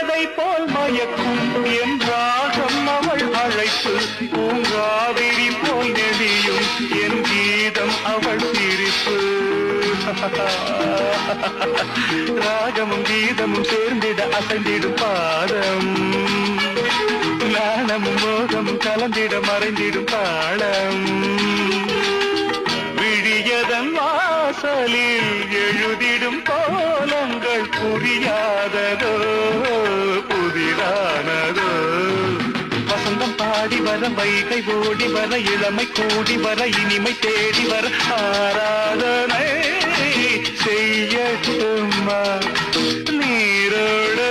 போதை போல் மயக்கும் என்றாகம் அவள் அழைப்பு பூங்காவிரி போல் நெளியும் என் கீதம் அவள் சிரிப்பு ராகமும் கீதமும் சேர்ந்திட அசைந்திடும் பாதம் நாணமும் மோகமும் கலந்திட மறைந்திடும் தாளம் விழியதன் வாசலில் எழுதிடும் கோலங்கள் புரியாததோ புதிரானதோ வசந்தம் பாடி வர வைகை ஓடி வர இளமை கூடி வர இனிமை தேடி வர ஆராதனை செய்யட்டுமா நீரோடு